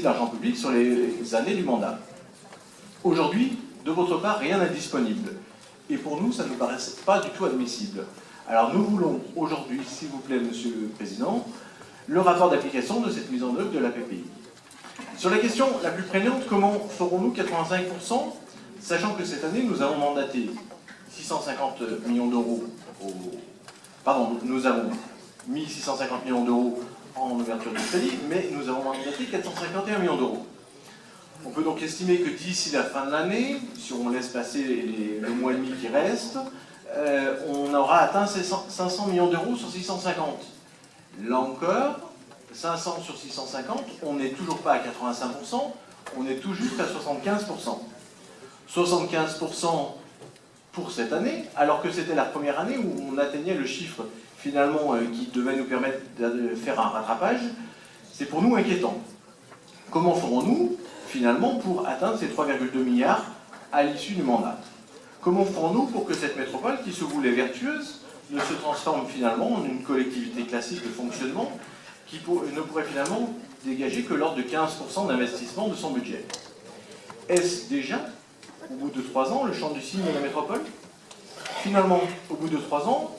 investit l'argent public sur les années du mandat. Aujourd'hui, de votre part, rien n'est disponible. Et pour nous, ça ne nous paraît pas du tout admissible. Alors nous voulons aujourd'hui, s'il vous plaît, Monsieur le Président, le rapport d'application de cette mise en œuvre de la PPI. Sur la question la plus prégnante, comment ferons-nous 85%, sachant que cette année, nous avons mandaté 650 millions d'euros Pardon, nous avons mis 650 millions d'euros en ouverture de crédit, mais nous avons mandaté 451 millions d'euros. On peut donc estimer que d'ici la fin de l'année, si on laisse passer le mois et demi qui reste, on aura atteint 500 millions d'euros sur 650. Là encore, 500 sur 650, on n'est toujours pas à 85%, on est tout juste à 75%. 75% pour cette année, alors que c'était la première année où on atteignait le chiffre finalement qui devait nous permettre de faire un rattrapage, c'est pour nous inquiétant. Comment ferons-nous finalement pour atteindre ces 3,2 milliards à l'issue du mandat? Comment ferons-nous pour que cette métropole, qui se voulait vertueuse, ne se transforme finalement en une collectivité classique de fonctionnement qui ne pourrait finalement dégager que l'ordre de 15% d'investissement de son budget? Est-ce déjà, au bout de 3 ans, le chant du cygne de la métropole? Finalement, au bout de 3 ans,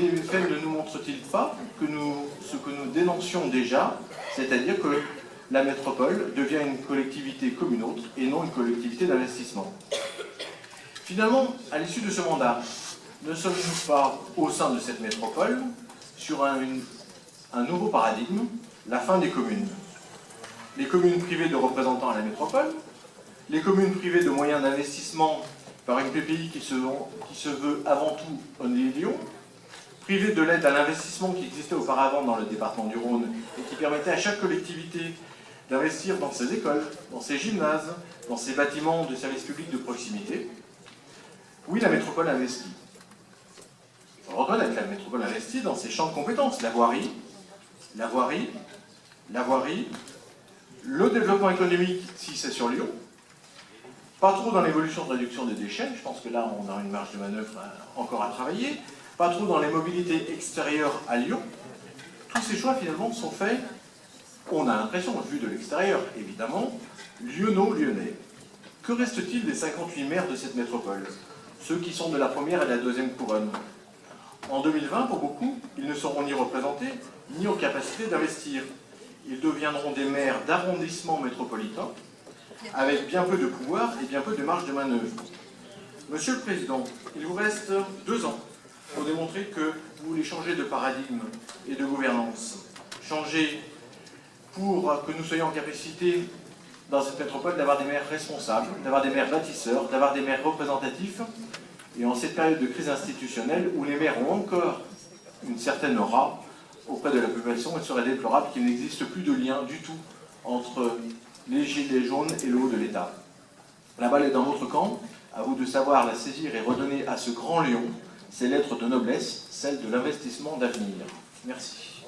les faits ne nous montrent-ils pas que ce que nous dénoncions déjà, c'est-à-dire que la métropole devient une collectivité comme une autre et non une collectivité d'investissement? Finalement, à l'issue de ce mandat, ne sommes-nous pas au sein de cette métropole sur un nouveau paradigme, la fin des communes? Les communes privées de représentants à la métropole, les communes privées de moyens d'investissement par une PPI qui se veut avant tout un Lyon, privées de l'aide à l'investissement qui existait auparavant dans le département du Rhône et qui permettait à chaque collectivité d'investir dans ses écoles, dans ses gymnases, dans ses bâtiments de services publics de proximité. Oui, la métropole investit. Il faut reconnaître que la métropole investit dans ses champs de compétences, la voirie, le développement économique si c'est sur Lyon, pas trop dans l'évolution de réduction des déchets, je pense que là on a une marge de manœuvre encore à travailler, pas trop dans les mobilités extérieures à Lyon. Tous ces choix finalement sont faits, on a l'impression, vu de l'extérieur évidemment, lyonnais. Que reste-t-il des 58 maires de cette métropole, ceux qui sont de la première et de la deuxième couronne? En 2020, pour beaucoup, ils ne seront ni représentés, ni en capacité d'investir. Ils deviendront des maires d'arrondissement métropolitain, avec bien peu de pouvoir et bien peu de marge de manœuvre. Monsieur le Président, il vous reste 2 ans pour démontrer que vous voulez changer de paradigme et de gouvernance. Changer pour que nous soyons en capacité, dans cette métropole, d'avoir des maires responsables, d'avoir des maires bâtisseurs, d'avoir des maires représentatifs. Et en cette période de crise institutionnelle, où les maires ont encore une certaine aura auprès de la population, il serait déplorable qu'il n'existe plus de lien du tout entre les gilets jaunes et le haut de l'État. La balle est dans votre camp, à vous de savoir la saisir et redonner à ce grand lion ses lettres de noblesse, celles de l'investissement d'avenir. Merci.